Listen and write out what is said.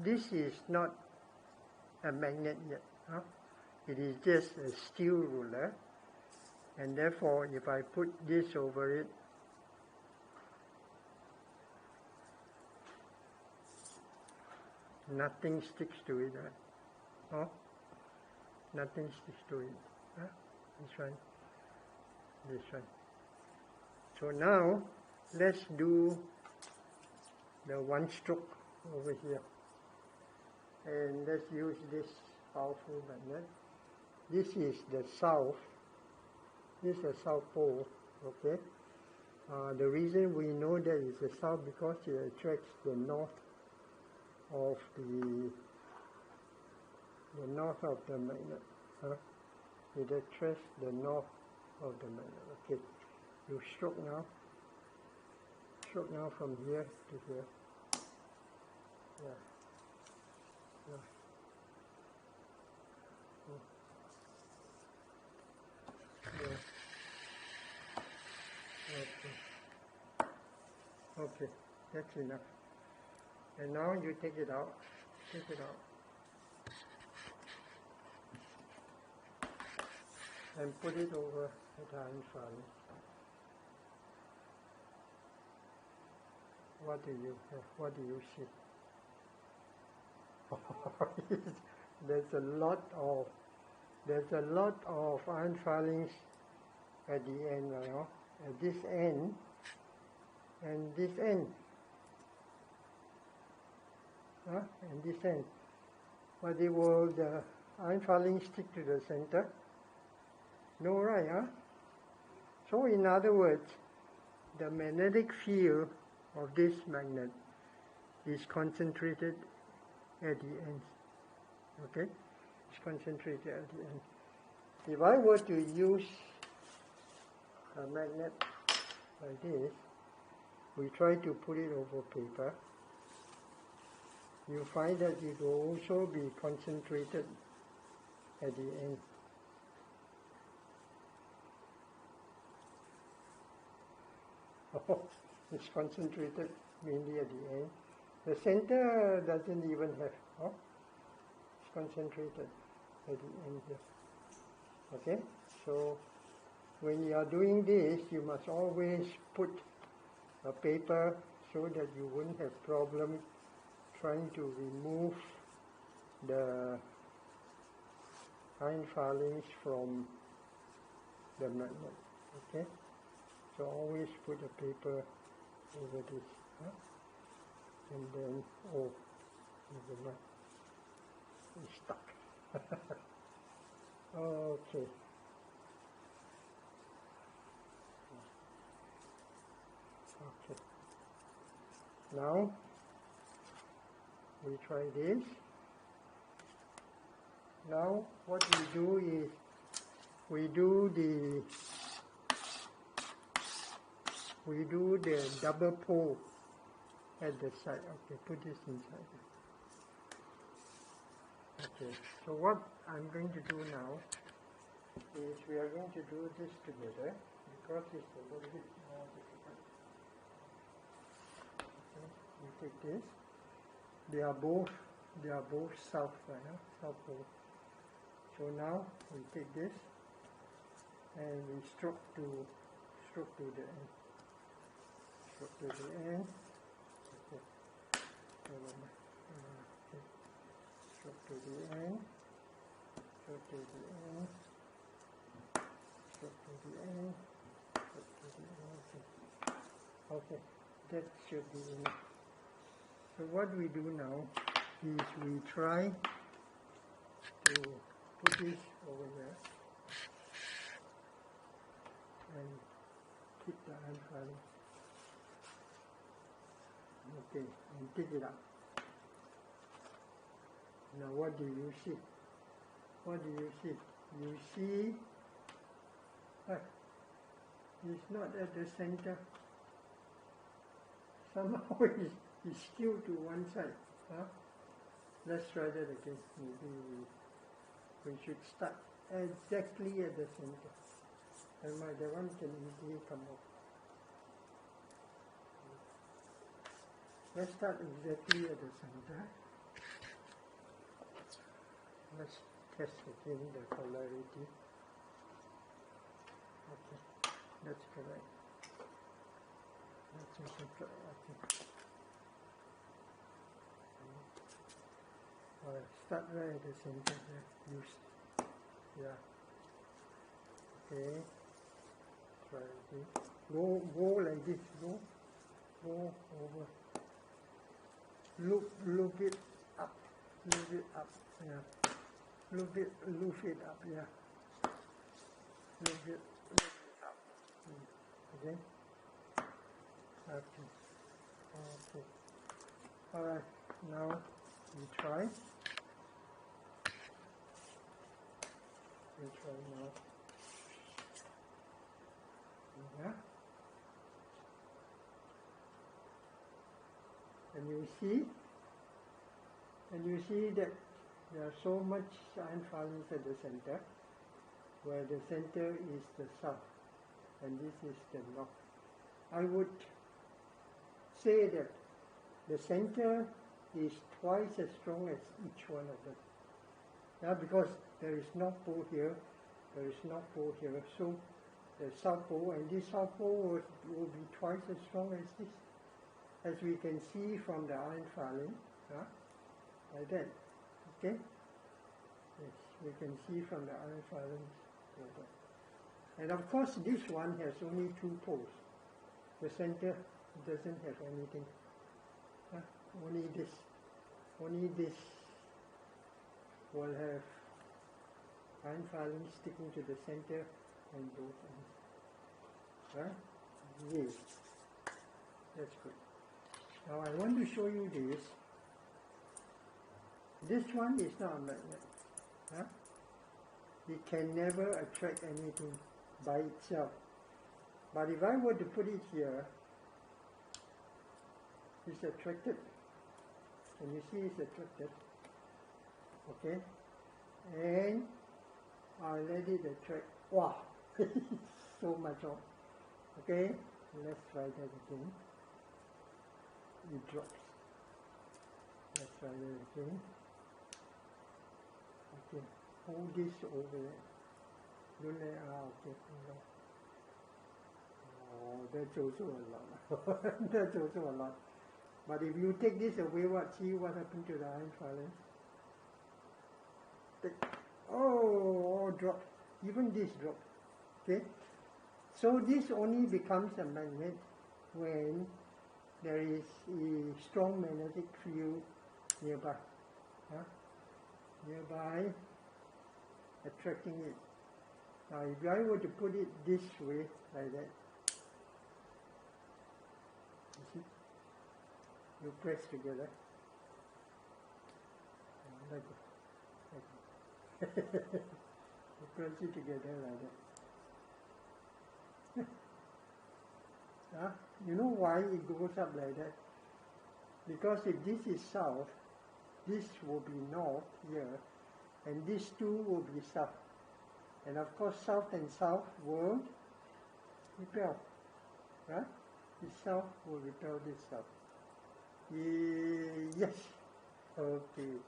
this is not a magnet yet. Huh? It is just a steel ruler, and therefore if I put this over it, nothing sticks to it. Huh? Nothing sticks to it. Huh? This one, this one. So now let's do the one stroke over here, and let's use this powerful magnet. This is the south. This is the south pole. Okay. The reason we know that it's the south because it attracts the north of the magnet. Huh? It attracts the north of the magnet. Okay. You stroke now. Stroke now from here to here. Yeah. Yeah. Yeah. Okay. Okay, that's enough. And now you take it out. Take it out. And put it over the iron filings. What do you see? There's a lot of iron filings at the end, you know, at this end and this end. And this end. But the iron filings stick to the center? No, right, huh? So in other words, the magnetic field of this magnet is concentrated at the end. Okay? It's concentrated at the end. If I were to use a magnet like this, we try to put it over paper, you find that it will also be concentrated at the end. Oh, it's concentrated mainly at the end. The center doesn't even have, it's concentrated at the end here. Okay, so when you are doing this, you must always put a paper so that you wouldn't have problem trying to remove the iron filings from the magnet. Okay, so always put a paper over this, and then never mind, it's stuck. Okay. Okay. Now we try this. Now what we do is we do the double pole at the side. Okay, put this inside. Okay, so what I'm going to do now is we are going to do this together because it's a little bit more difficult. Okay, we take this. They are both south, south pole. So now we take this and we stroke to the end. Stroke to the end. Okay. Okay. Stroke to the end. Stroke to the end. Stroke to the end. Stroke to the end. Okay. That should be enough. So what we do now is we try to put this over there and keep the iron filing. Okay, and take it out. Now what do you see? What do you see? You see, it's not at the center. Somehow it's skewed to one side. Let's try that again. Maybe we should start exactly at the center. And that one can easily come off. Let's start exactly at the center. let's test again the polarity. Okay, that's correct. That's also correct. Okay. Alright, start right at the center here. Use, yeah. Okay. Try again. Go like this. Go over. Loop it up. Loop it up. Yeah. Loop it up. Yeah. Loop it up. Okay. Okay. Okay. Alright. Now we try. We try now. Yeah. And you see that there are so much iron filings at the center, where the center is the south and this is the north. I would say that the center is twice as strong as each one of them. Yeah, because there is north pole here, there is north pole here, so the south pole, and this south pole will be twice as strong as this, as we can see from the iron filing, like that. Okay? Yes, we can see from the iron filings like that. And of course, this one has only two poles. The center doesn't have anything. Only this will have iron filings sticking to the center and both ends. Right? Yes. That's good. Now I want to show you this. This one is not a magnet. It can never attract anything by itself. But if I were to put it here, it's attracted. Can you see it's attracted? Okay? And I let it attract. Wow! So much on. Okay? Let's try that again. It drops. Let's try that again. Okay. Hold this over there. Don't let, okay. No. Oh, that's also a lot. That's also a lot. But if you take this away, see what happened to the iron filings? Oh, drop. Even this drop. Okay? So this only becomes a magnet when there is a strong magnetic field nearby. Nearby, attracting it. Now if I were to put it this way, like that, you see? You press together. Like that. You press it together like that. You know why it goes up like that? Because if this is south, this will be north here, and these two will be south. And of course, south and south will repel. Right? This south will repel this south. Yes. Okay.